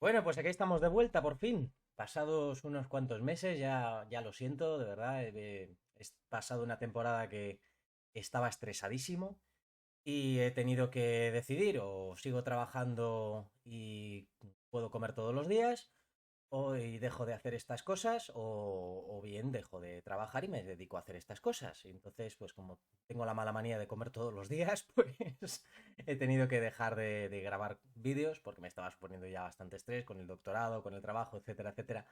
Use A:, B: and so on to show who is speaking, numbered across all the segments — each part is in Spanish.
A: Bueno, pues aquí estamos de vuelta por fin. Pasados unos cuantos meses, ya lo siento, de verdad. He pasado una temporada que estaba estresadísimo y he tenido que decidir o sigo trabajando y puedo comer todos los días, o dejo de hacer estas cosas, o bien dejo de trabajar y me dedico a hacer estas cosas. Y entonces, pues como tengo la mala manía de comer todos los días, pues he tenido que dejar de grabar vídeos porque me estaba suponiendo ya bastante estrés con el doctorado, con el trabajo, etcétera, etcétera.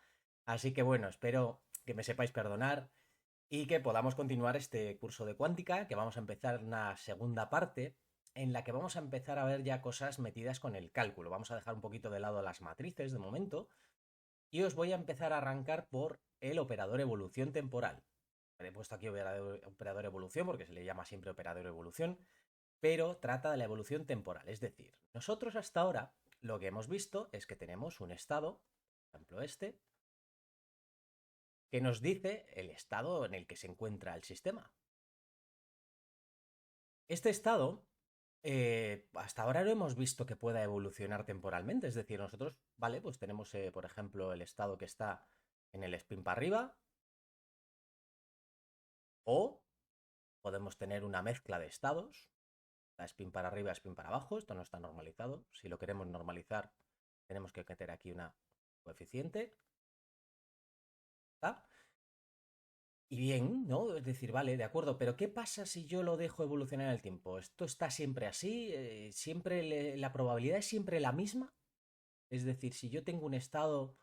A: Así que bueno, espero que me sepáis perdonar y que podamos continuar este curso de cuántica, que vamos a empezar una segunda parte en la que vamos a empezar a ver ya cosas metidas con el cálculo. Vamos a dejar un poquito de lado las matrices de momento y os voy a empezar a arrancar por el operador evolución temporal. He puesto aquí operador evolución porque se le llama siempre operador evolución, pero trata de la evolución temporal. Es decir, nosotros hasta ahora lo que hemos visto es que tenemos un estado, por ejemplo este, que nos dice el estado en el que se encuentra el sistema. Este estado, hasta ahora no hemos visto que pueda evolucionar temporalmente. Es decir, nosotros, vale, pues tenemos, por ejemplo, el estado que está en el spin para arriba, o podemos tener una mezcla de estados, la spin para arriba, spin para abajo. Esto no está normalizado. Si lo queremos normalizar, tenemos que meter aquí una coeficiente. ¿Está? Y bien, ¿no? Es decir, vale, de acuerdo, pero ¿qué pasa si yo lo dejo evolucionar en el tiempo? ¿Esto está siempre así? ¿Siempre la probabilidad es siempre la misma? Es decir, si yo tengo un estado,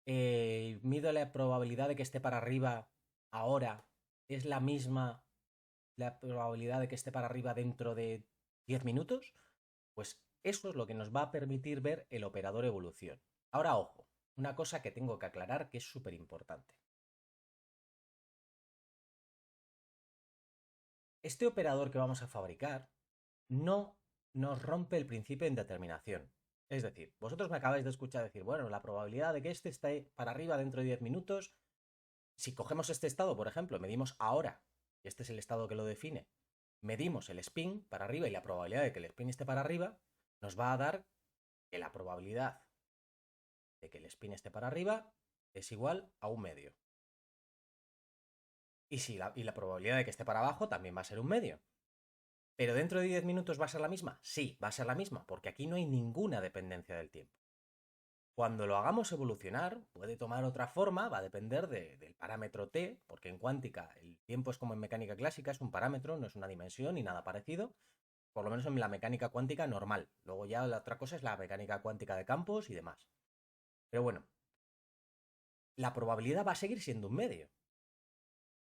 A: mido la probabilidad de que esté para arriba ahora, ¿es la misma la probabilidad de que esté para arriba dentro de 10 minutos? Pues eso es lo que nos va a permitir ver el operador evolución. Ahora, ojo, una cosa que tengo que aclarar que es súper importante. Este operador que vamos a fabricar no nos rompe el principio de indeterminación. Es decir, vosotros me acabáis de escuchar decir, bueno, la probabilidad de que este esté para arriba dentro de 10 minutos, si cogemos este estado, por ejemplo, medimos ahora, y este es el estado que lo define, medimos el spin para arriba y la probabilidad de que el spin esté para arriba, nos va a dar que la probabilidad de que el spin esté para arriba es igual a un medio. Y la probabilidad de que esté para abajo también va a ser un medio. ¿Pero dentro de 10 minutos va a ser la misma? Sí, va a ser la misma, porque aquí no hay ninguna dependencia del tiempo. Cuando lo hagamos evolucionar, puede tomar otra forma, va a depender del parámetro t, porque en cuántica el tiempo es como en mecánica clásica, es un parámetro, no es una dimensión ni nada parecido, por lo menos en la mecánica cuántica normal. Luego ya la otra cosa es la mecánica cuántica de campos y demás. Pero bueno, la probabilidad va a seguir siendo un medio.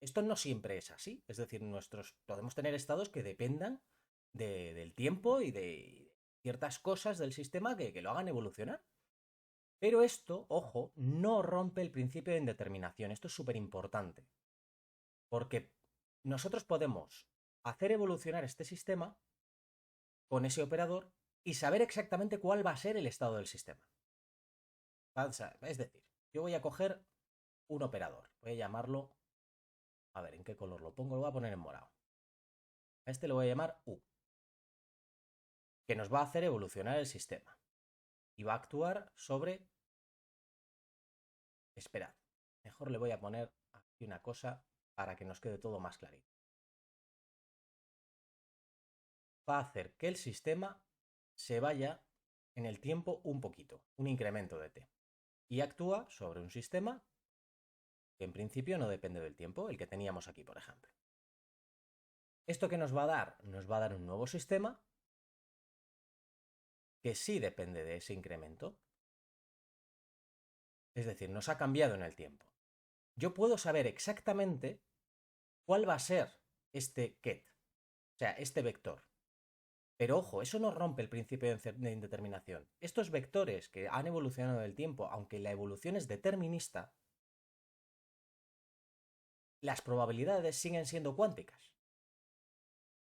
A: Esto no siempre es así, es decir, podemos tener estados que dependan del tiempo y de ciertas cosas del sistema que lo hagan evolucionar. Pero esto, ojo, no rompe el principio de indeterminación. Esto es súper importante. Porque nosotros podemos hacer evolucionar este sistema con ese operador y saber exactamente cuál va a ser el estado del sistema. Es decir, yo voy a coger un operador. Voy a llamarlo. A ver, ¿en qué color lo pongo? Lo voy a poner en morado. A este lo voy a llamar U, que nos va a hacer evolucionar el sistema. Y va a actuar sobre. Esperad. Mejor le voy a poner aquí una cosa para que nos quede todo más clarito. Va a hacer que el sistema se vaya en el tiempo un poquito, un incremento de t. Y actúa sobre un sistema que en principio no depende del tiempo, el que teníamos aquí, por ejemplo. ¿Esto qué nos va a dar? Nos va a dar un nuevo sistema que sí depende de ese incremento. Es decir, nos ha cambiado en el tiempo. Yo puedo saber exactamente cuál va a ser este ket, o sea, este vector. Pero ojo, eso no rompe el principio de indeterminación. Estos vectores que han evolucionado en el tiempo, aunque la evolución es determinista, las probabilidades siguen siendo cuánticas.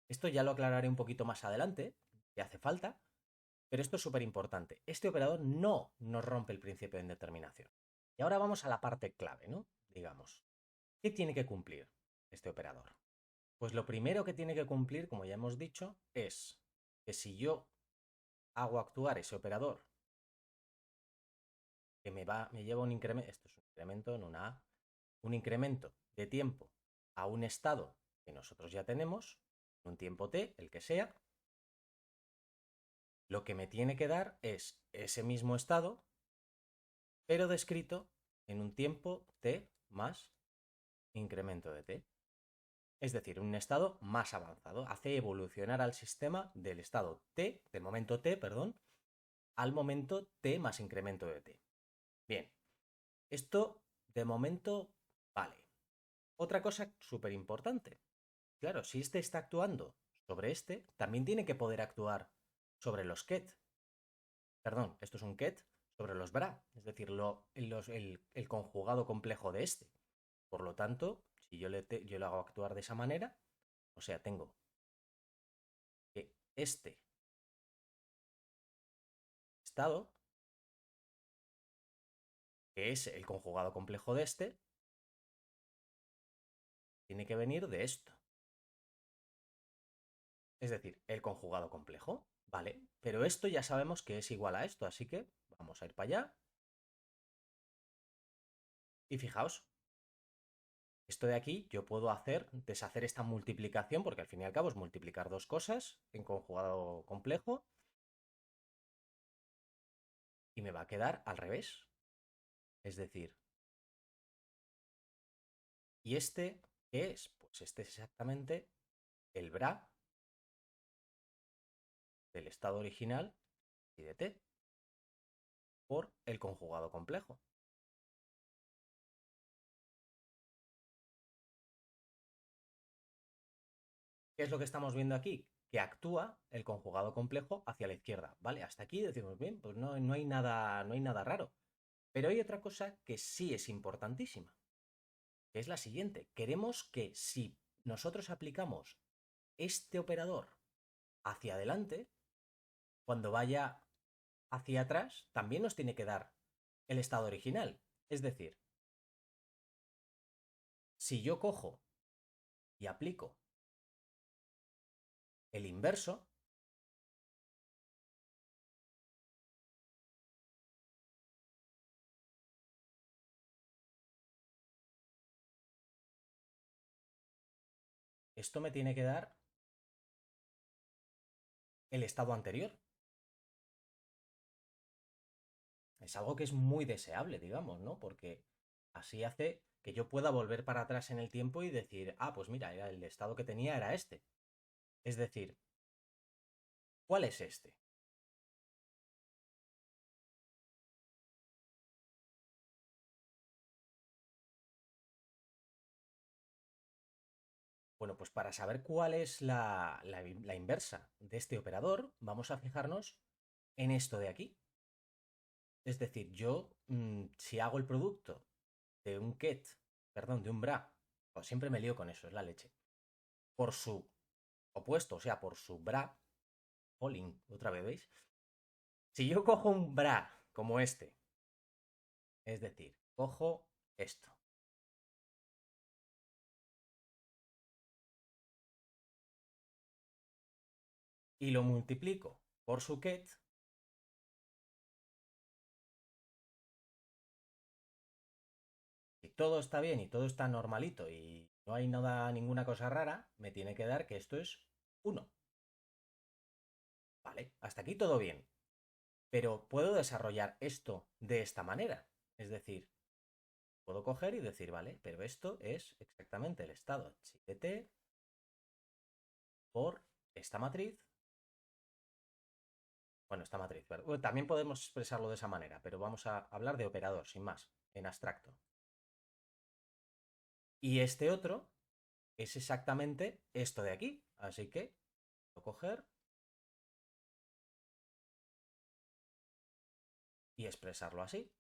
A: Esto ya lo aclararé un poquito más adelante, si hace falta, pero esto es súper importante. Este operador no nos rompe el principio de indeterminación. Y ahora vamos a la parte clave, ¿no? Digamos, ¿qué tiene que cumplir este operador? Pues lo primero que tiene que cumplir, como ya hemos dicho, es que si yo hago actuar ese operador que me lleva un incremento, esto es un incremento en una A, un incremento de tiempo a un estado que nosotros ya tenemos, un tiempo t, el que sea, lo que me tiene que dar es ese mismo estado, pero descrito en un tiempo t más incremento de t. Es decir, un estado más avanzado. Hace evolucionar al sistema del estado t, del momento t, perdón, al momento t más incremento de t. Bien, esto de momento vale. Otra cosa súper importante. Claro, si este está actuando sobre este, también tiene que poder actuar sobre los ket. Perdón, esto es un ket sobre los bra, es decir, el conjugado complejo de este. Por lo tanto, si yo lo hago actuar de esa manera, o sea, tengo que este estado, que es el conjugado complejo de este, tiene que venir de esto. Es decir, el conjugado complejo, ¿vale? Pero esto ya sabemos que es igual a esto, así que vamos a ir para allá. Y fijaos, esto de aquí yo puedo deshacer esta multiplicación, porque al fin y al cabo es multiplicar dos cosas en conjugado complejo, y me va a quedar al revés. Es decir, ¿y este qué es? Pues este es exactamente el bra del estado original y de t por el conjugado complejo. ¿Qué es lo que estamos viendo aquí? Que actúa el conjugado complejo hacia la izquierda, ¿vale? Hasta aquí decimos, bien, pues no hay nada, no hay nada raro. Pero hay otra cosa que sí es importantísima, que es la siguiente. Queremos que si nosotros aplicamos este operador hacia adelante, cuando vaya hacia atrás, también nos tiene que dar el estado original. Es decir, si yo cojo y aplico el inverso, esto me tiene que dar el estado anterior. Es algo que es muy deseable, digamos, ¿no? Porque así hace que yo pueda volver para atrás en el tiempo y decir, ah, pues mira, el estado que tenía era este. Es decir, ¿cuál es este? Bueno, pues para saber cuál es la inversa de este operador, vamos a fijarnos en esto de aquí. Es decir, yo, si hago el producto de un ket, perdón, de un bra, pues siempre me lío con eso, es la leche, por su opuesto, o sea, por su bra, jolín, otra vez, ¿veis? Si yo cojo un bra como este, es decir, cojo esto y lo multiplico por su ket, si todo está bien y todo está normalito y no hay nada, ninguna cosa rara, me tiene que dar que esto es 1. Vale, hasta aquí todo bien. Pero puedo desarrollar esto de esta manera. Es decir, puedo coger y decir, vale, pero esto es exactamente el estado de t por esta matriz. Bueno, esta matriz, ¿verdad? Bueno, también podemos expresarlo de esa manera, pero vamos a hablar de operador, sin más, en abstracto. Y este otro es exactamente esto de aquí. Así que puedo coger y expresarlo así.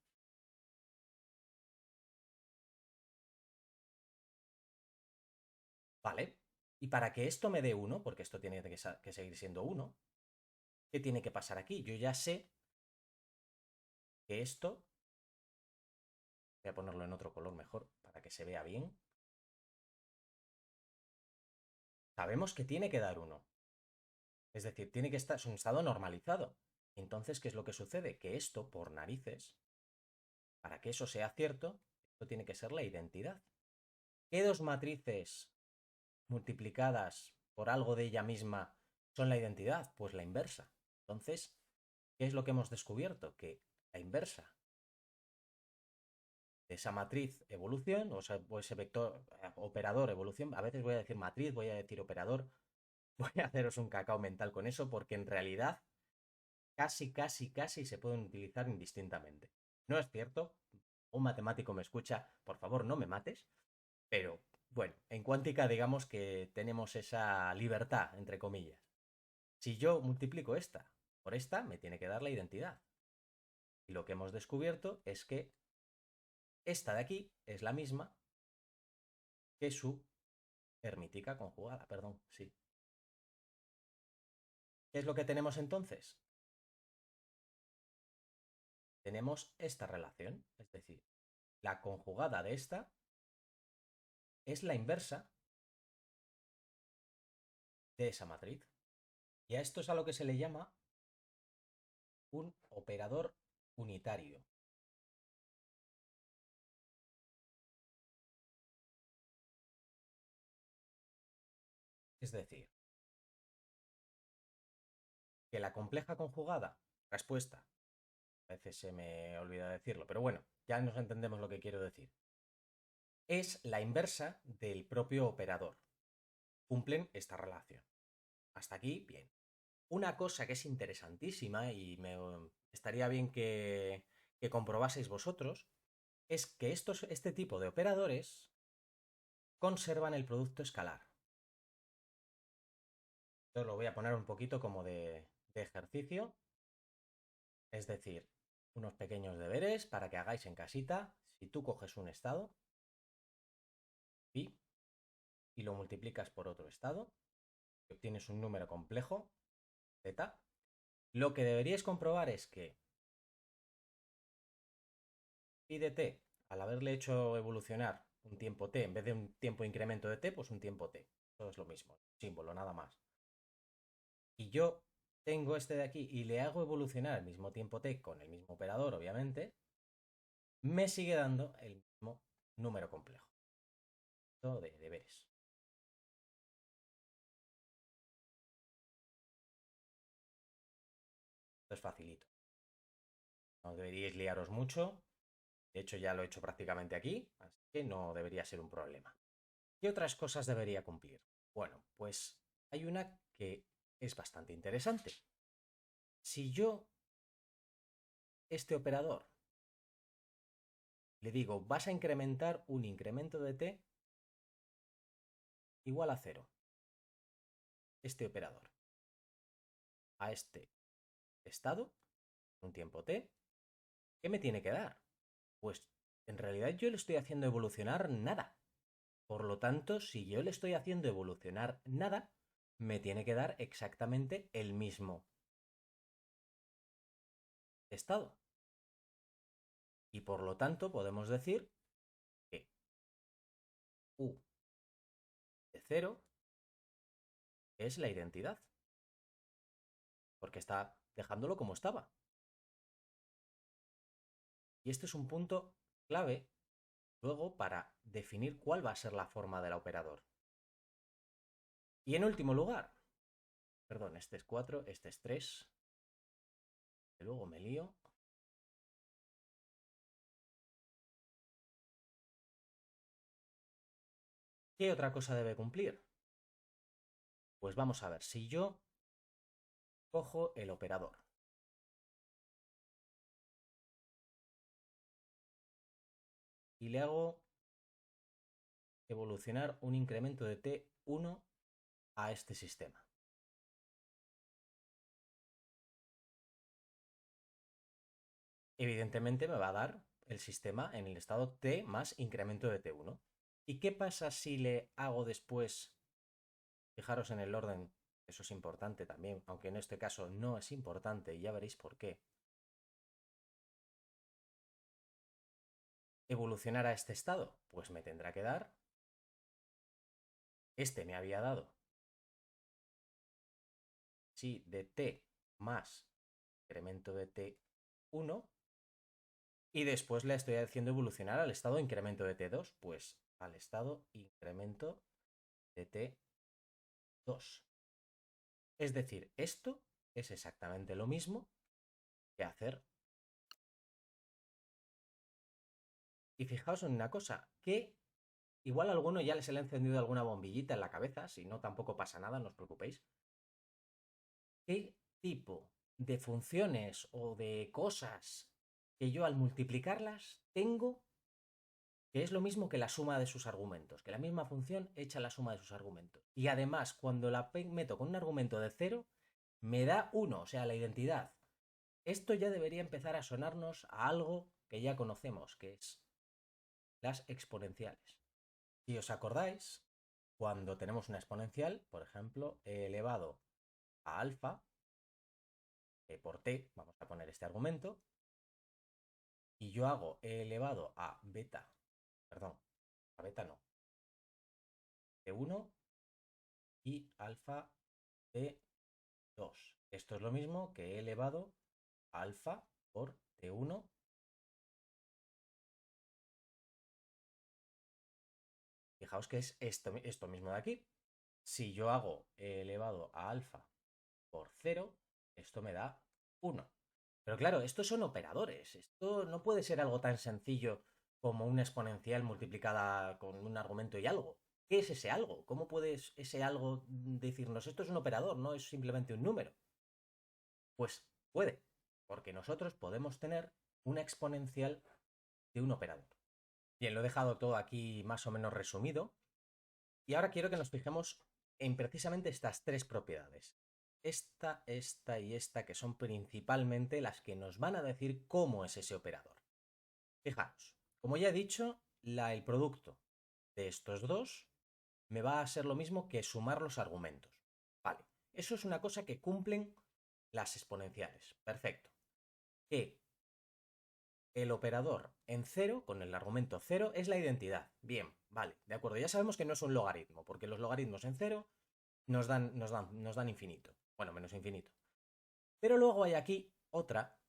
A: Vale. Y para que esto me dé 1, porque esto tiene que seguir siendo 1, ¿qué tiene que pasar aquí? Yo ya sé que esto, voy a ponerlo en otro color mejor para que se vea bien, sabemos que tiene que dar 1. Es decir, tiene que estar, es un estado normalizado. Entonces, ¿qué es lo que sucede? Que esto, por narices, Para que eso sea cierto, esto tiene que ser la identidad. ¿Qué dos matrices multiplicadas por algo de ella misma son la identidad? Pues la inversa. Entonces, ¿qué es lo que hemos descubierto? Que la inversa de esa matriz evolución, o ese vector operador evolución, a veces voy a decir matriz, voy a decir operador, voy a haceros un cacao mental con eso, porque en realidad casi se pueden utilizar indistintamente. No es cierto, un matemático me escucha, por favor no me mates, pero bueno, en cuántica digamos que tenemos esa libertad, entre comillas. Si yo multiplico esta por esta, me tiene que dar la identidad. Y lo que hemos descubierto es que esta de aquí es la misma que su hermítica conjugada, perdón, sí. ¿Qué es lo que tenemos entonces? Tenemos esta relación, es decir, la conjugada de esta es la inversa de esa matriz. Y a esto es a lo que se le llama un operador unitario. Es decir, que la compleja conjugada, respuesta, a veces se me olvida decirlo, pero bueno, ya nos entendemos lo que quiero decir, es la inversa del propio operador. Cumplen esta relación. Hasta aquí, bien. Una cosa que es interesantísima y me estaría bien que comprobaseis vosotros es que este tipo de operadores conservan el producto escalar. Esto lo voy a poner un poquito como de ejercicio, es decir, unos pequeños deberes para que hagáis en casita. Si tú coges un estado pi y lo multiplicas por otro estado, y obtienes un número complejo, z, lo que deberíais comprobar es que pi de t, al haberle hecho evolucionar un tiempo t, en vez de un tiempo incremento de t, pues un tiempo t. Todo es lo mismo, símbolo, nada más. Y yo tengo este de aquí y le hago evolucionar al mismo tiempo t con el mismo operador, obviamente, me sigue dando el mismo número complejo. Todo de deberes. Esto es facilito. No deberíais liaros mucho. De hecho, ya lo he hecho prácticamente aquí, así que no debería ser un problema. ¿Qué otras cosas debería cumplir? Bueno, pues hay una que es bastante interesante. Si yo, este operador, le digo, vas a incrementar un incremento de t igual a 0, este operador, a este estado, un tiempo t, ¿qué me tiene que dar? Pues en realidad yo le estoy haciendo evolucionar nada. Por lo tanto, si yo le estoy haciendo evolucionar nada, me tiene que dar exactamente el mismo estado. Y por lo tanto podemos decir que u de 0 es la identidad, porque está dejándolo como estaba. Y este es un punto clave luego para definir cuál va a ser la forma del operador. Y en último lugar, perdón, este es 4, este es 3, que luego me lío. ¿Qué otra cosa debe cumplir? Pues vamos a ver, si yo cojo el operador y le hago evolucionar un incremento de t1 a este sistema. Evidentemente me va a dar el sistema en el estado t más incremento de t1. ¿Y qué pasa si le hago después, fijaros en el orden, eso es importante también, aunque en este caso no es importante y ya veréis por qué, evolucionar a este estado? Pues me tendrá que dar, este me había dado, sí, de t más incremento de t1, Y después le estoy haciendo evolucionar al estado de incremento de T2, pues al estado incremento de T2. Es decir, esto es exactamente lo mismo que hacer. Y fijaos en una cosa, que igual a alguno ya se le ha encendido alguna bombillita en la cabeza, si no tampoco pasa nada, no os preocupéis. ¿Qué tipo de funciones o de cosas que yo al multiplicarlas tengo que es lo mismo que la suma de sus argumentos, que la misma función echa la suma de sus argumentos? Y además, cuando la meto con un argumento de 0, me da 1, o sea, la identidad. Esto ya debería empezar a sonarnos a algo que ya conocemos, que es las exponenciales. Si os acordáis, cuando tenemos una exponencial, por ejemplo, e elevado a alfa, por t, vamos a poner este argumento, y yo hago e elevado a beta, perdón, a beta no, t1 y alfa t2. Esto es lo mismo que e elevado a alfa por t1. Fijaos que es esto mismo de aquí. Si yo hago e elevado a alfa por 0, esto me da 1. Pero claro, estos son operadores. Esto no puede ser algo tan sencillo como una exponencial multiplicada con un argumento y algo. ¿Qué es ese algo? ¿Cómo puedes ese algo decirnos esto es un operador, no es simplemente un número? Pues puede, porque nosotros podemos tener una exponencial de un operador. Bien, lo he dejado todo aquí más o menos resumido. Y ahora quiero que nos fijemos en precisamente estas tres propiedades. Esta y esta, que son principalmente las que nos van a decir cómo es ese operador. Fijaros, como ya he dicho, el producto de estos dos me va a ser lo mismo que sumar los argumentos. Vale, eso es una cosa que cumplen las exponenciales. Perfecto. Que el operador en cero, con el argumento cero, es la identidad. Bien, vale, de acuerdo. Ya sabemos que no es un logaritmo, porque los logaritmos en cero nos dan infinito. Bueno, menos infinito. Pero luego hay aquí otra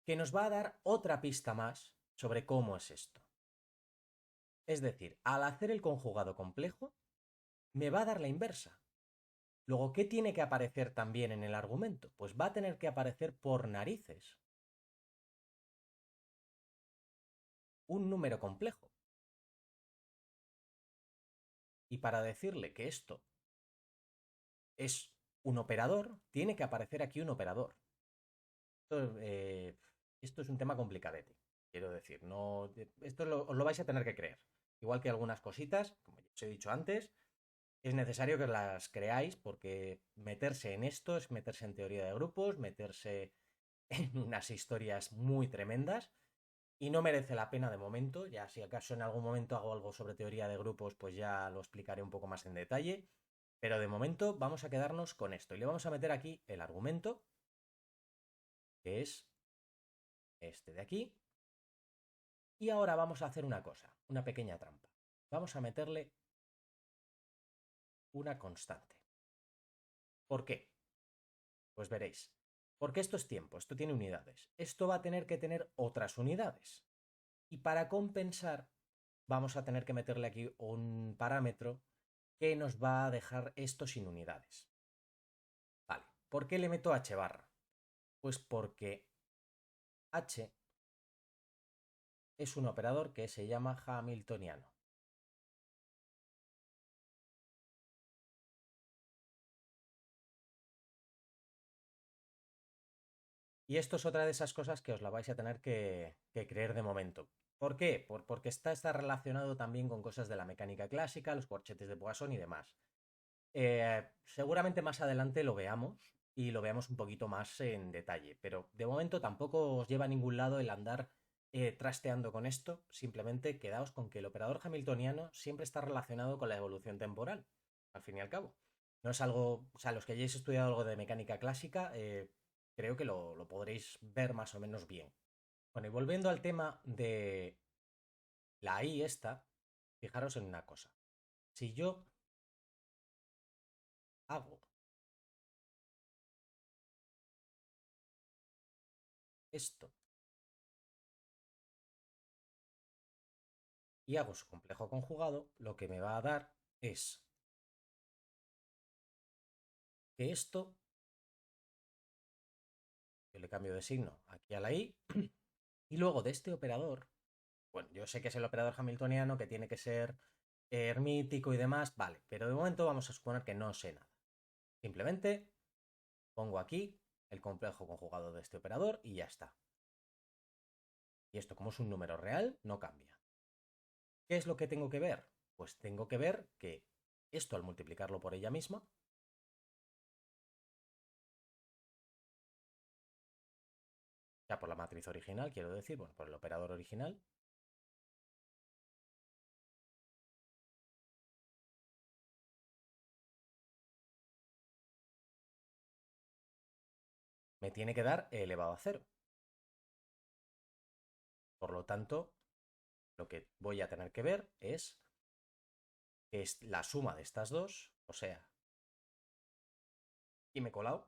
A: que nos va a dar otra pista más sobre cómo es esto. Es decir, al hacer el conjugado complejo, me va a dar la inversa. Luego, ¿qué tiene que aparecer también en el argumento? Pues va a tener que aparecer por narices un número complejo. Y para decirle que esto es un operador, tiene que aparecer aquí un operador. Esto es un tema complicadete, quiero decir. No, esto os lo vais a tener que creer. Igual que algunas cositas, como ya os he dicho antes, es necesario que las creáis porque meterse en esto es meterse en teoría de grupos, meterse en unas historias muy tremendas y no merece la pena de momento. Ya si acaso en algún momento hago algo sobre teoría de grupos, pues ya lo explicaré un poco más en detalle. Pero de momento vamos a quedarnos con esto y le vamos a meter aquí el argumento, que es este de aquí. Y ahora vamos a hacer una cosa, una pequeña trampa. Vamos a meterle una constante. ¿Por qué? Pues veréis. Porque esto es tiempo, esto tiene unidades. Esto va a tener que tener otras unidades. Y para compensar, vamos a tener que meterle aquí un parámetro que nos va a dejar esto sin unidades. Vale, ¿por qué le meto h barra? Pues porque h es un operador que se llama hamiltoniano. Y esto es otra de esas cosas que os la vais a tener que creer de momento. ¿Por qué? Porque está relacionado también con cosas de la mecánica clásica, los corchetes de Poisson y demás. Seguramente más adelante lo veamos y lo veamos un poquito más en detalle, pero de momento tampoco os lleva a ningún lado el andar trasteando con esto. Simplemente quedaos con que el operador hamiltoniano siempre está relacionado con la evolución temporal, al fin y al cabo. No es algo, o sea, los que hayáis estudiado algo de mecánica clásica, creo que lo podréis ver más o menos bien. Bueno, y volviendo al tema de la I esta, fijaros en una cosa. Si yo hago esto y hago su complejo conjugado, lo que me va a dar es que esto, yo le cambio de signo aquí a la i, y luego de este operador, bueno, yo sé que es el operador hamiltoniano, que tiene que ser hermítico y demás, vale, pero de momento vamos a suponer que no sé nada. Simplemente pongo aquí el complejo conjugado de este operador y ya está. Y esto, como es un número real, no cambia. ¿Qué es lo que tengo que ver? Pues tengo que ver que esto, al multiplicarlo por ella misma, ya por la matriz original, quiero decir, bueno, por el operador original, me tiene que dar e elevado a cero. Por lo tanto, lo que voy a tener que ver es la suma de estas dos, o sea, y me he colado,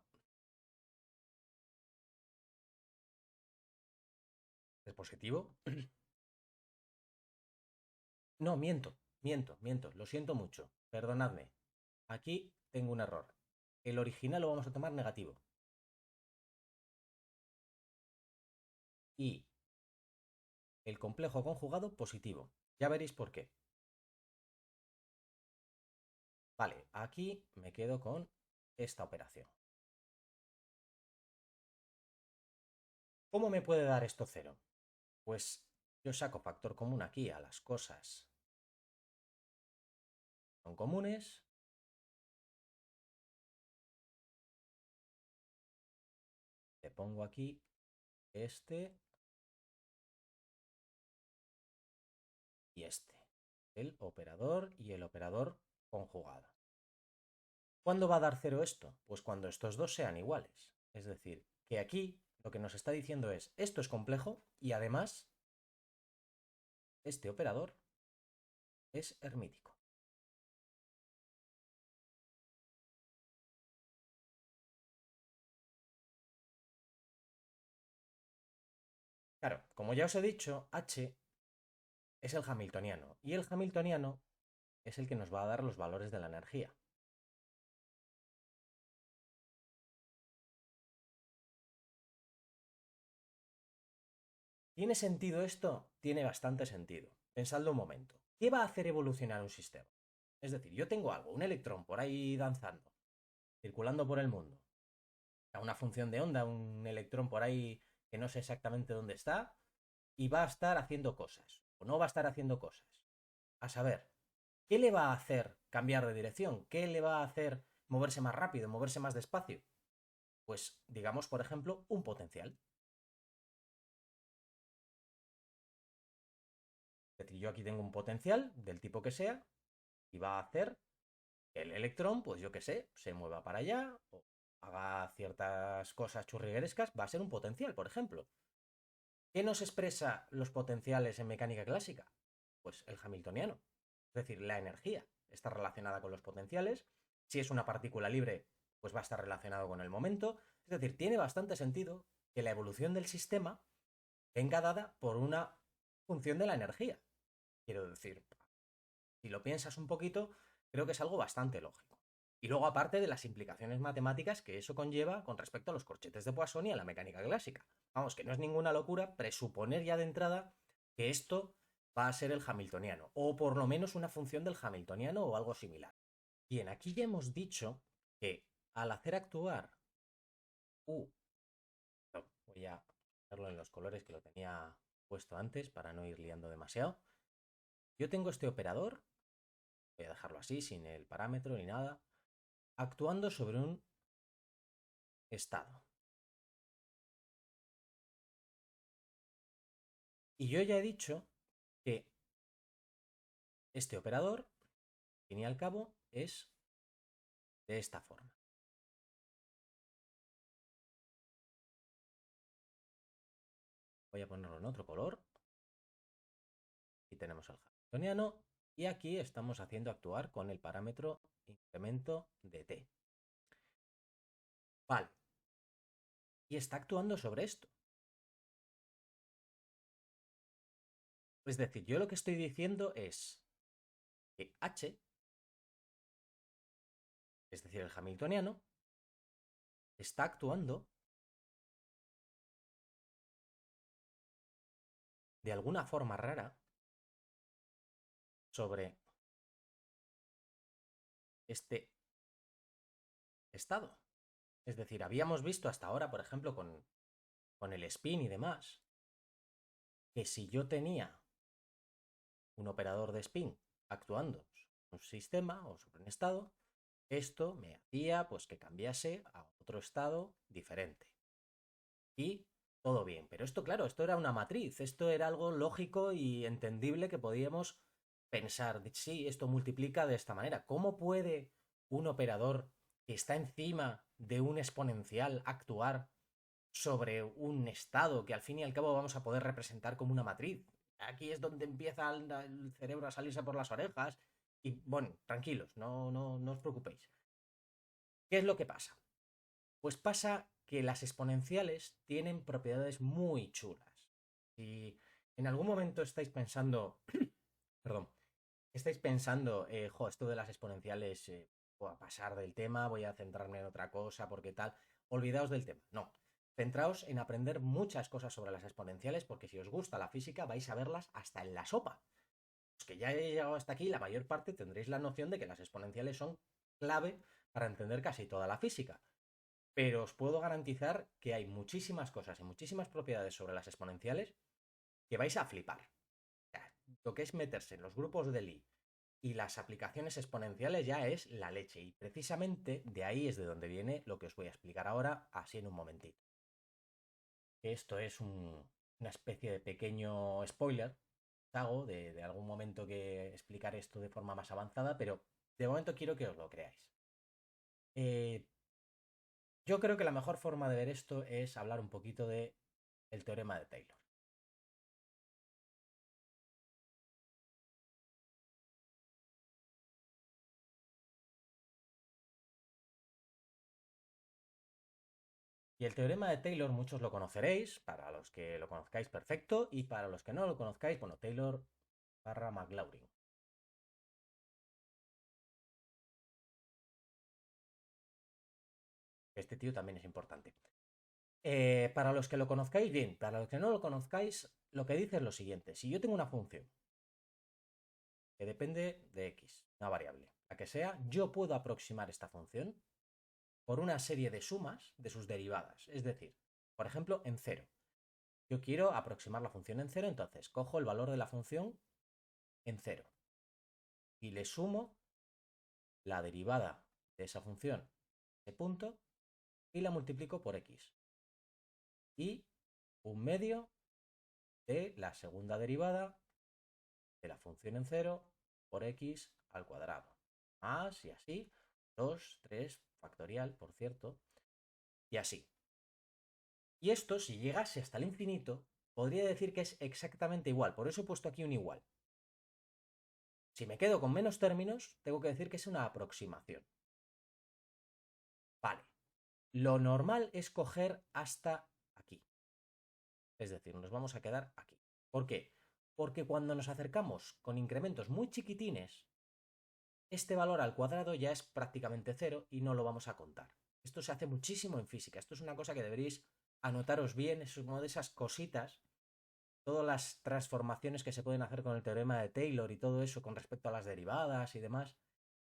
A: es positivo. No, miento, lo siento mucho, perdonadme. Aquí tengo un error. El original lo vamos a tomar negativo. Y el complejo conjugado positivo. Ya veréis por qué. Vale, aquí me quedo con esta operación. ¿Cómo me puede dar esto cero? Pues yo saco factor común aquí a las cosas son comunes. Le pongo aquí este y este. El operador y el operador conjugado. ¿Cuándo va a dar cero esto? Pues cuando estos dos sean iguales. Es decir, que aquí lo que nos está diciendo es esto es complejo y además este operador es hermítico. Claro, como ya os he dicho, H es el hamiltoniano y el hamiltoniano es el que nos va a dar los valores de la energía. ¿Tiene sentido esto? Tiene bastante sentido. Pensadlo un momento. ¿Qué va a hacer evolucionar un sistema? Es decir, yo tengo algo, un electrón por ahí danzando, circulando por el mundo. Una función de onda, un electrón por ahí que no sé exactamente dónde está, y va a estar haciendo cosas, o no va a estar haciendo cosas. A saber, ¿qué le va a hacer cambiar de dirección? ¿Qué le va a hacer moverse más rápido, moverse más despacio? Pues digamos, por ejemplo, un potencial. Es decir, yo aquí tengo un potencial del tipo que sea y va a hacer que el electrón, pues yo qué sé, se mueva para allá o haga ciertas cosas churriguerescas. Va a ser un potencial, por ejemplo. ¿Qué nos expresa los potenciales en mecánica clásica? Pues el hamiltoniano. Es decir, la energía está relacionada con los potenciales. Si es una partícula libre, pues va a estar relacionado con el momento. Es decir, tiene bastante sentido que la evolución del sistema venga dada por una función de la energía. Quiero decir, si lo piensas un poquito, creo que es algo bastante lógico. Y luego, aparte de las implicaciones matemáticas que eso conlleva con respecto a los corchetes de Poisson y a la mecánica clásica. Vamos, que no es ninguna locura presuponer ya de entrada que esto va a ser el hamiltoniano, o por lo menos una función del hamiltoniano o algo similar. Bien, aquí ya hemos dicho que al hacer actuar U, no, voy a hacerlo en los colores que lo tenía puesto antes para no ir liando demasiado. Yo tengo este operador, voy a dejarlo así, sin el parámetro ni nada, actuando sobre un estado. Y yo ya he dicho que este operador, al fin y al cabo, es de esta forma. Voy a ponerlo en otro color. Aquí tenemos el hamiltoniano y aquí estamos haciendo actuar con el parámetro incremento de t. Vale. Y está actuando sobre esto. Es decir, yo lo que estoy diciendo es que h, es decir, el hamiltoniano, está actuando de alguna forma rara sobre este estado. Es decir, habíamos visto hasta ahora, por ejemplo, con el spin y demás, que si yo tenía un operador de spin actuando sobre un sistema o sobre un estado, esto me hacía pues que cambiase a otro estado diferente. Y todo bien. Pero esto, claro, esto era una matriz, esto era algo lógico y entendible que podíamos pensar, sí, esto multiplica de esta manera. ¿Cómo puede un operador que está encima de un exponencial actuar sobre un estado que al fin y al cabo vamos a poder representar como una matriz? Aquí es donde empieza el cerebro a salirse por las orejas. Y bueno, tranquilos, no os preocupéis. ¿Qué es lo que pasa? Pues pasa que las exponenciales tienen propiedades muy chulas. Si en algún momento estáis pensando, perdón, estáis pensando, esto de las exponenciales, voy a pasar del tema, voy a centrarme en otra cosa, porque tal, olvidaos del tema. No, centraos en aprender muchas cosas sobre las exponenciales, porque si os gusta la física vais a verlas hasta en la sopa. Los que ya he llegado hasta aquí, la mayor parte tendréis la noción de que las exponenciales son clave para entender casi toda la física. Pero os puedo garantizar que hay muchísimas cosas y muchísimas propiedades sobre las exponenciales que vais a flipar. O sea, lo que es meterse en los grupos de Lie y las aplicaciones exponenciales ya es la leche. Y precisamente de ahí es de donde viene lo que os voy a explicar ahora, así en un momentito. Esto es una especie de pequeño spoiler que hago de algún momento que explicaré esto de forma más avanzada, pero de momento quiero que os lo creáis. Eh, yo creo que la mejor forma de ver esto es hablar un poquito de el teorema de Taylor. Y el teorema de Taylor muchos lo conoceréis, para los que lo conozcáis perfecto, y para los que no lo conozcáis, bueno, Taylor barra McLaurin. Este tío también es importante. Para los que lo conozcáis, bien, para los que no lo conozcáis, lo que dice es lo siguiente. Si yo tengo una función que depende de x, una variable, la que sea, yo puedo aproximar esta función por una serie de sumas de sus derivadas. Es decir, por ejemplo, en cero. Yo quiero aproximar la función en cero, entonces cojo el valor de la función en cero y le sumo la derivada de esa función, de punto, y la multiplico por x. Y un medio de la segunda derivada de la función en cero por x al cuadrado. Más y así, 2, 3, factorial, por cierto, y así. Y esto, si llegase hasta el infinito, podría decir que es exactamente igual. Por eso he puesto aquí un igual. Si me quedo con menos términos, tengo que decir que es una aproximación. Vale. Lo normal es coger hasta aquí. Es decir, nos vamos a quedar aquí. ¿Por qué? Porque cuando nos acercamos con incrementos muy chiquitines, este valor al cuadrado ya es prácticamente cero y no lo vamos a contar. Esto se hace muchísimo en física. Esto es una cosa que deberéis anotaros bien. Es una de esas cositas. Todas las transformaciones que se pueden hacer con el teorema de Taylor y todo eso con respecto a las derivadas y demás,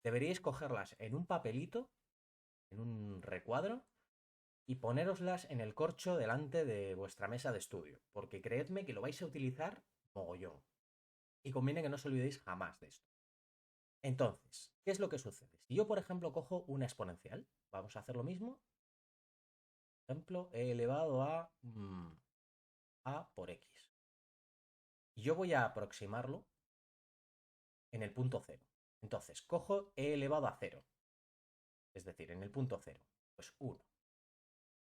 A: deberíais cogerlas en un papelito, en un recuadro, y ponéroslas en el corcho delante de vuestra mesa de estudio, porque creedme que lo vais a utilizar mogollón. Y conviene que no os olvidéis jamás de esto. Entonces, ¿qué es lo que sucede? Si yo, por ejemplo, cojo una exponencial, vamos a hacer lo mismo. Por ejemplo, e elevado a por x. Y yo voy a aproximarlo en el punto cero. Entonces, cojo e elevado a cero. Es decir, en el punto cero. Pues 1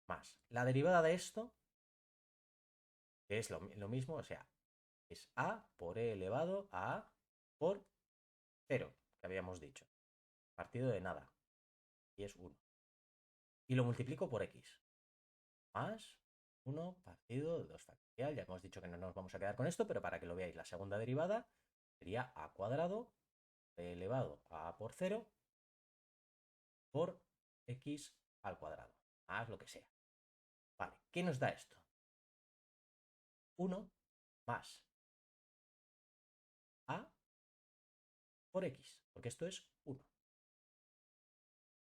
A: más la derivada de esto, que es lo mismo, o sea, es a por e elevado a por cero, que habíamos dicho. Partido de nada. Y es 1. Y lo multiplico por x. Más 1 partido de 2 factorial. Ya hemos dicho que no nos vamos a quedar con esto, pero para que lo veáis, la segunda derivada sería a cuadrado elevado a por 0 por x al cuadrado, más lo que sea. Vale, ¿qué nos da esto? 1 más a por x, porque esto es 1.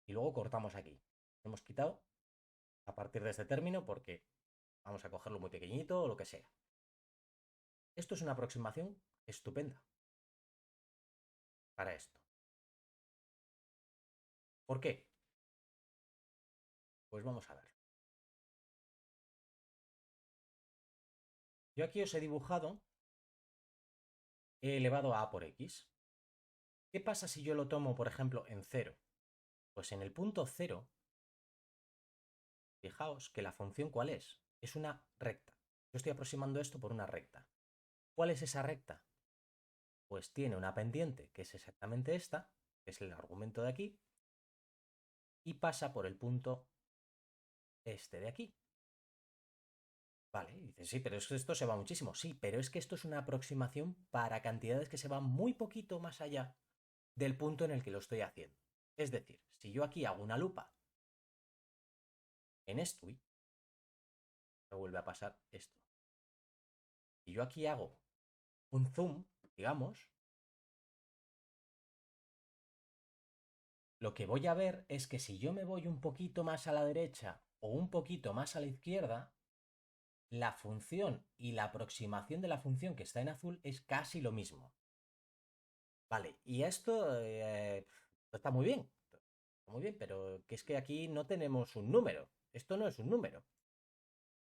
A: Y luego cortamos aquí. Hemos quitado a partir de este término porque vamos a cogerlo muy pequeñito o lo que sea. Esto es una aproximación estupenda para esto. ¿Por qué? Pues vamos a ver. Yo aquí os he dibujado e elevado a por x. ¿Qué pasa si yo lo tomo, por ejemplo, en 0? Pues en el punto 0, fijaos que la función ¿cuál es? Es una recta. Yo estoy aproximando esto por una recta. ¿Cuál es esa recta? Pues tiene una pendiente, que es exactamente esta, que es el argumento de aquí, y pasa por el punto este de aquí. Vale, y dices, sí, pero es que esto se va muchísimo. Sí, pero es que esto es una aproximación para cantidades que se van muy poquito más allá del punto en el que lo estoy haciendo. Es decir, si yo aquí hago una lupa en esto, me vuelve a pasar esto. Si yo aquí hago un zoom, digamos, lo que voy a ver es que si yo me voy un poquito más a la derecha o un poquito más a la izquierda, la función y la aproximación de la función que está en azul es casi lo mismo. Vale, y esto está muy bien. Está muy bien, pero que es que aquí no tenemos un número. Esto no es un número.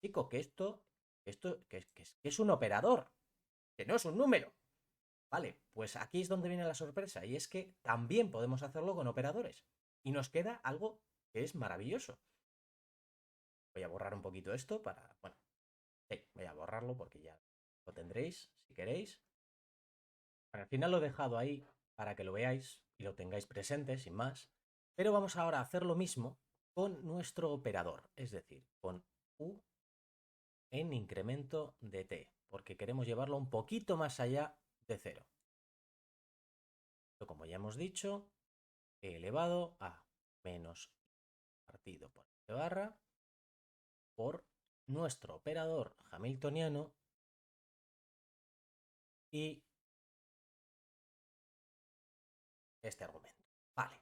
A: Chico, que que es un operador, que no es un número. Vale, pues aquí es donde viene la sorpresa, y es que también podemos hacerlo con operadores. Y nos queda algo que es maravilloso. Voy a borrar un poquito esto para... Bueno, sí, voy a borrarlo porque ya lo tendréis, si queréis. Al final lo he dejado ahí para que lo veáis y lo tengáis presente, sin más. Pero vamos ahora a hacer lo mismo con nuestro operador, es decir, con u en incremento de t, porque queremos llevarlo un poquito más allá de 0. Como ya hemos dicho, e elevado a menos partido por t barra por nuestro operador hamiltoniano y este argumento. Vale.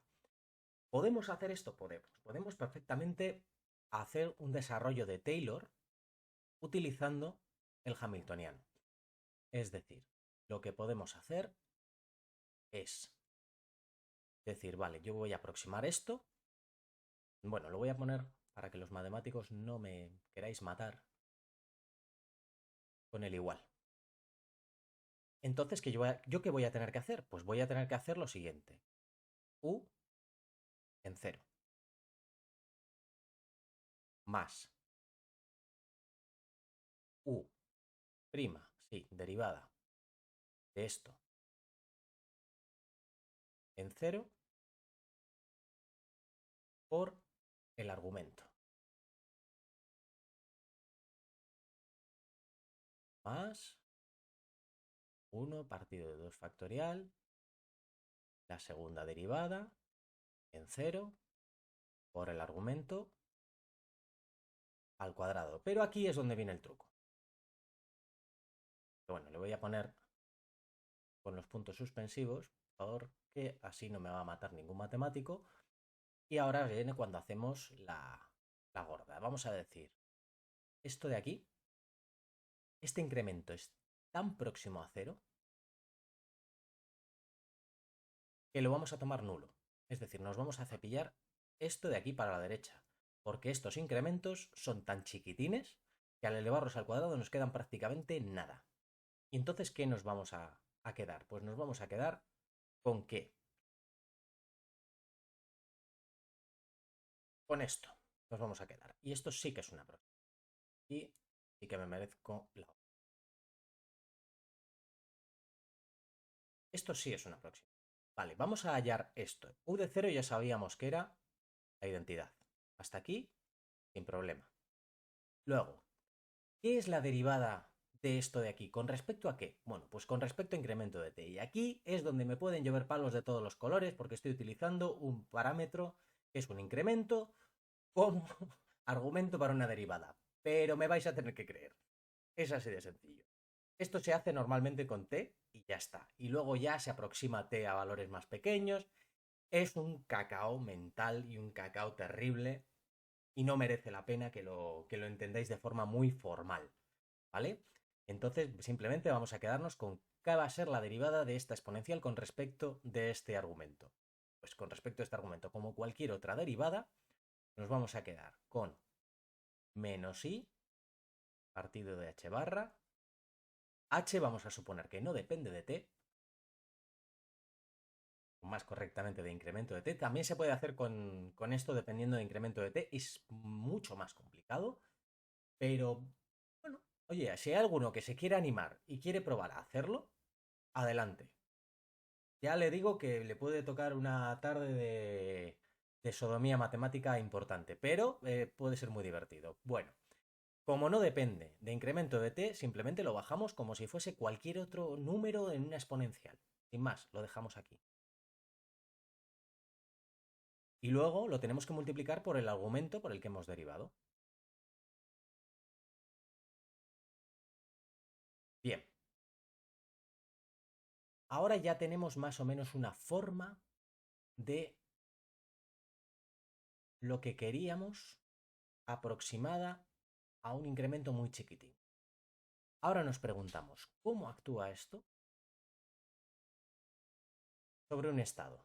A: ¿Podemos hacer esto? Podemos. Podemos perfectamente hacer un desarrollo de Taylor utilizando el hamiltoniano. Es decir, lo que podemos hacer es decir, vale, yo voy a aproximar esto. Bueno, lo voy a poner para que los matemáticos no me queráis matar con el igual. Entonces, ¿yo qué voy a tener que hacer? Pues voy a tener que hacer lo siguiente. U en 0 más u prima, sí, derivada de esto en 0 por el argumento. Más 1 partido de 2 factorial, la segunda derivada en 0 por el argumento al cuadrado. Pero aquí es donde viene el truco. Bueno, le voy a poner con los puntos suspensivos porque así no me va a matar ningún matemático. Y ahora viene cuando hacemos la gorda. Vamos a decir, esto de aquí, este incremento es tan próximo a 0 que lo vamos a tomar nulo. Es decir, nos vamos a cepillar esto de aquí para la derecha, porque estos incrementos son tan chiquitines que al elevarlos al cuadrado nos quedan prácticamente nada. ¿Y entonces qué nos vamos a quedar? Pues nos vamos a quedar con qué. Con esto nos vamos a quedar. Y esto sí que es una prueba. Y sí que me merezco la otra. Esto sí es una próxima. Vale, vamos a hallar esto. U de 0 ya sabíamos que era la identidad. Hasta aquí, sin problema. Luego, ¿Qué es la derivada de esto de aquí? ¿Con respecto a qué? Bueno, pues con respecto a incremento de t. Y aquí es donde me pueden llover palos de todos los colores porque estoy utilizando un parámetro que es un incremento como argumento para una derivada. Pero me vais a tener que creer. Es así de sencillo. Esto se hace normalmente con t y ya está. Y luego ya se aproxima t a valores más pequeños. Es un cacao mental y un cacao terrible y no merece la pena que lo entendáis de forma muy formal, ¿vale? Entonces, simplemente vamos a quedarnos con qué va a ser la derivada de esta exponencial con respecto de este argumento. Pues con respecto a este argumento, como cualquier otra derivada, nos vamos a quedar con menos i partido de h barra. H vamos a suponer que no depende de t, o más correctamente de incremento de t. También se puede hacer con esto dependiendo de incremento de t. Es mucho más complicado, pero bueno, oye, si hay alguno que se quiere animar y quiere probar a hacerlo, adelante. Ya le digo que le puede tocar una tarde de sodomía matemática importante, pero puede ser muy divertido. Bueno, como no depende de incremento de t, simplemente lo bajamos como si fuese cualquier otro número en una exponencial. Sin más, lo dejamos aquí. Y luego lo tenemos que multiplicar por el argumento por el que hemos derivado. Bien, ahora ya tenemos más o menos una forma de lo que queríamos aproximada a un incremento muy chiquitín. Ahora nos preguntamos, ¿cómo actúa esto sobre un estado?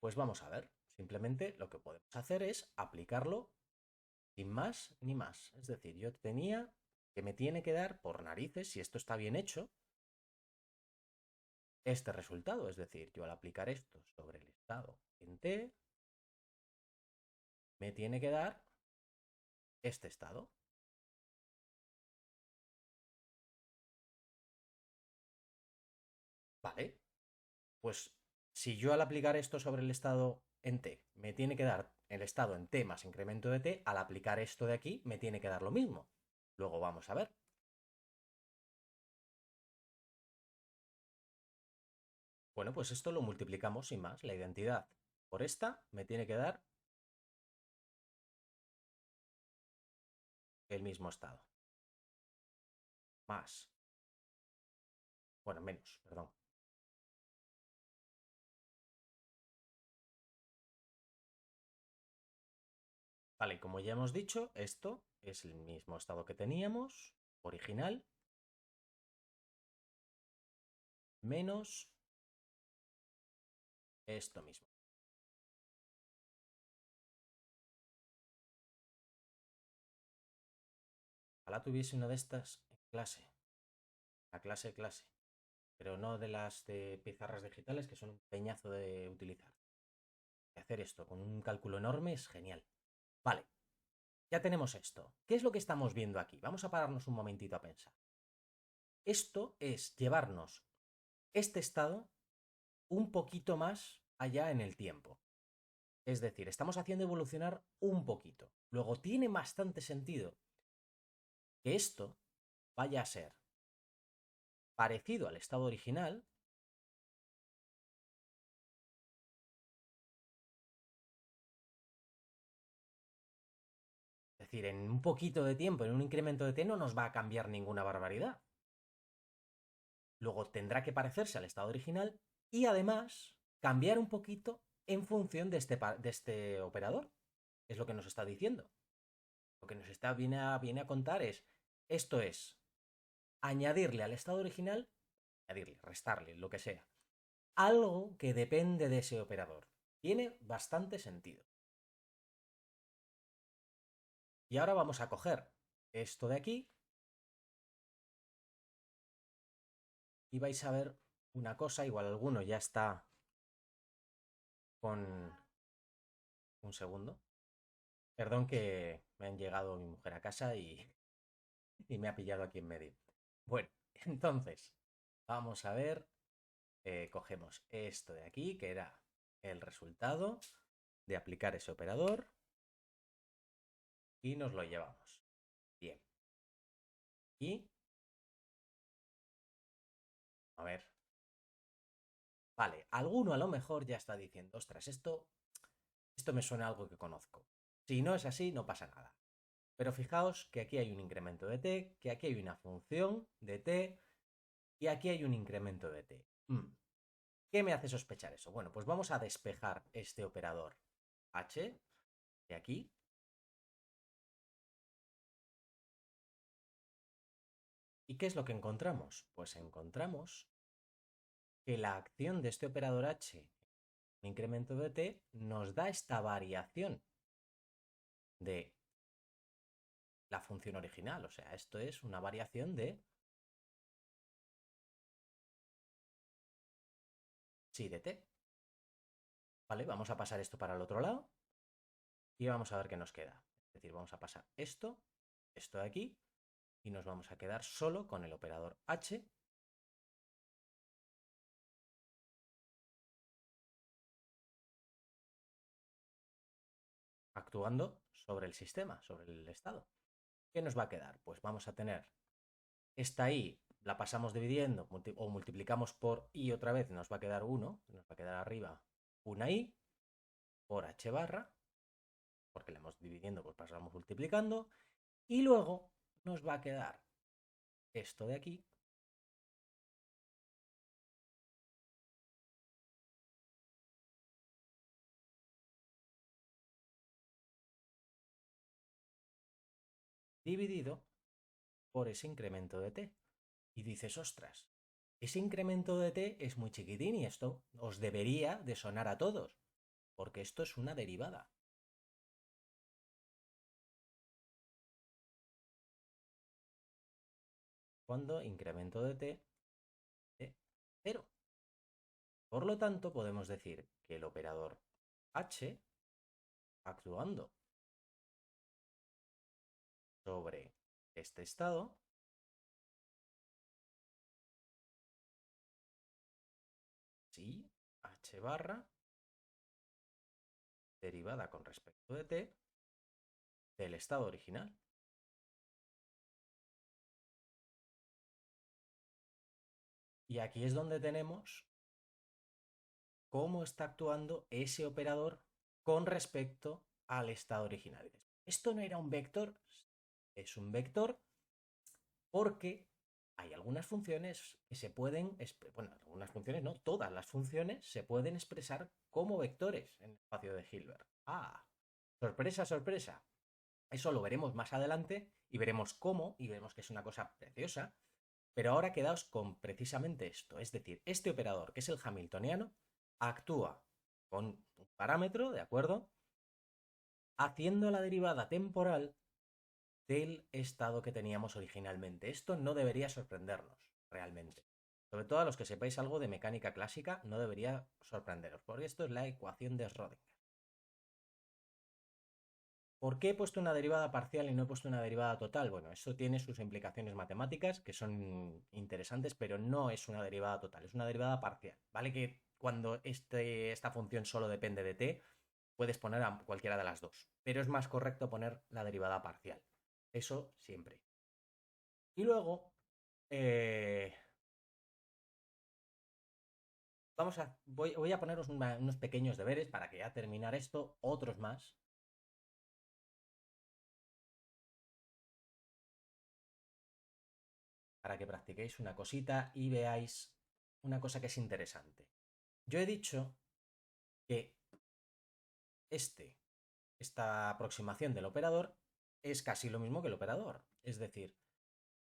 A: Pues vamos a ver, simplemente lo que podemos hacer es aplicarlo sin más ni más. Es decir, yo tenía que me tiene que dar por narices, si esto está bien hecho, este resultado. Es decir, yo al aplicar esto sobre el estado en t, me tiene que dar este estado. Vale, pues si yo al aplicar esto sobre el estado en t me tiene que dar el estado en t más incremento de t, al aplicar esto de aquí me tiene que dar lo mismo. Luego vamos a ver. Bueno, pues esto lo multiplicamos sin más. La identidad por esta me tiene que dar el mismo estado. Más. Bueno, menos, perdón. Vale, como ya hemos dicho, esto es el mismo estado que teníamos, original, menos esto mismo. Ojalá tuviese una de estas en clase. La clase. Pero no de las de pizarras digitales que son un peñazo de utilizar. Y hacer esto con un cálculo enorme es genial. Vale, ya tenemos esto. ¿Qué es lo que estamos viendo aquí? Vamos a pararnos un momentito a pensar. Esto es llevarnos este estado un poquito más allá en el tiempo. Es decir, estamos haciendo evolucionar un poquito. Luego tiene bastante sentido que esto vaya a ser parecido al estado original, es decir, en un poquito de tiempo, en un incremento de t, no nos va a cambiar ninguna barbaridad. Luego tendrá que parecerse al estado original y además cambiar un poquito en función de este operador. Es lo que nos está diciendo. Lo que nos viene a contar es, esto es, añadirle al estado original, añadirle, restarle, lo que sea, algo que depende de ese operador. Tiene bastante sentido. Y ahora vamos a coger esto de aquí y vais a ver una cosa, igual alguno ya está con un segundo. Perdón que me han llegado mi mujer a casa y me ha pillado aquí en medio. Bueno, entonces, vamos a ver, cogemos esto de aquí, que era el resultado de aplicar ese operador, y nos lo llevamos. Y, a ver, vale, alguno a lo mejor ya está diciendo, ostras, esto me suena a algo que conozco. Si no es así, no pasa nada. Pero fijaos que aquí hay un incremento de t, que aquí hay una función de t y aquí hay un incremento de t. ¿Qué me hace sospechar eso? Bueno, pues vamos a despejar este operador h de aquí. ¿Y qué es lo que encontramos? Pues encontramos que la acción de este operador h, un incremento de t, nos da esta variación de la función original. O sea, esto es una variación de sí de t. ¿Vale? Vamos a pasar esto para el otro lado y vamos a ver qué nos queda. Es decir, vamos a pasar esto de aquí, y nos vamos a quedar solo con el operador h actuando sobre el sistema, sobre el estado. ¿Qué nos va a quedar? Pues vamos a tener esta i, la pasamos dividiendo o multiplicamos por i otra vez, nos va a quedar 1, nos va a quedar arriba una i por h barra, porque la hemos dividiendo, pues pasamos multiplicando, y luego nos va a quedar esto de aquí, dividido por ese incremento de t. Y dices, ostras, ese incremento de t es muy chiquitín y esto os debería de sonar a todos, porque esto es una derivada. Cuando incremento de t de 0. Por lo tanto, podemos decir que el operador h, actuando sobre este estado, sí, h barra, derivada con respecto de t, del estado original. Y aquí es donde tenemos cómo está actuando ese operador con respecto al estado original. Esto no era un vector, es un vector porque hay algunas funciones que se pueden, bueno, algunas funciones no, todas las funciones se pueden expresar como vectores en el espacio de Hilbert. Ah, sorpresa, sorpresa. Eso lo veremos más adelante y veremos cómo, y veremos que es una cosa preciosa, pero ahora quedaos con precisamente esto, es decir, este operador, que es el hamiltoniano, actúa con un parámetro, ¿de acuerdo? Haciendo la derivada temporal del estado que teníamos originalmente. Esto no debería sorprendernos, realmente. Sobre todo a los que sepáis algo de mecánica clásica, no debería sorprenderos, porque esto es la ecuación de Schrödinger. ¿Por qué he puesto una derivada parcial y no he puesto una derivada total? Bueno, eso tiene sus implicaciones matemáticas que son interesantes, pero no es una derivada total, es una derivada parcial. ¿Vale? Que cuando esta función solo depende de t, puedes poner a cualquiera de las dos, pero es más correcto poner la derivada parcial. Eso siempre. Y luego, eh, voy a poneros unos pequeños deberes para que ya terminar esto, otros más, para que practiquéis una cosita y veáis una cosa que es interesante. Yo he dicho que esta aproximación del operador es casi lo mismo que el operador. Es decir,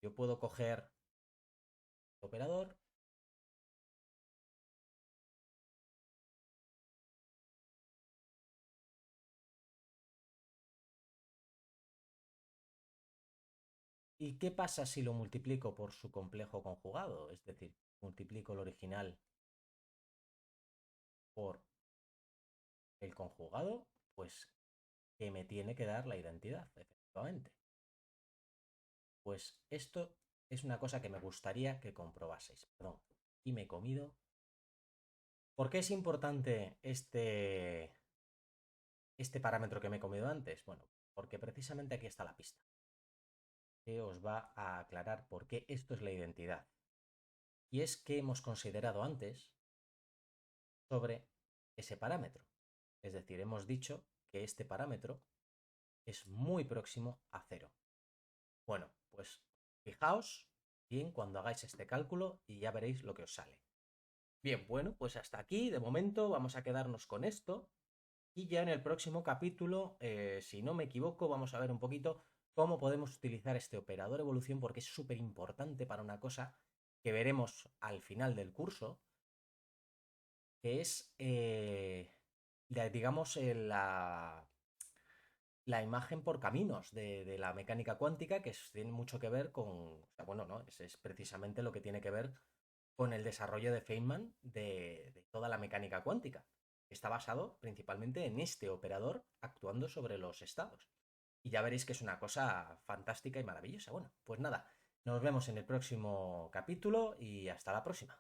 A: yo puedo coger el operador y ¿qué pasa si lo multiplico por su complejo conjugado? Es decir, multiplico el original por el conjugado, pues que me tiene que dar la identidad, efectivamente. Pues esto es una cosa que me gustaría que comprobaseis. Perdón, y me he comido. ¿Por qué es importante este parámetro que me he comido antes? Bueno, porque precisamente aquí está la pista. que os va a aclarar por qué esto es la identidad. Y es que hemos considerado antes sobre ese parámetro. Es decir, hemos dicho que este parámetro es muy próximo a cero. Bueno, pues fijaos bien cuando hagáis este cálculo y ya veréis lo que os sale. Bien, bueno, pues hasta aquí, de momento vamos a quedarnos con esto y ya en el próximo capítulo, si no me equivoco, vamos a ver un poquito cómo podemos utilizar este operador evolución porque es súper importante para una cosa que veremos al final del curso, que es, digamos, la imagen por caminos de la mecánica cuántica, que tiene mucho que ver con, o sea, bueno, no, es precisamente lo que tiene que ver con el desarrollo de Feynman de toda la mecánica cuántica. Está basado principalmente en este operador actuando sobre los estados. Y ya veréis que es una cosa fantástica y maravillosa. Bueno, pues nada, nos vemos en el próximo capítulo y hasta la próxima.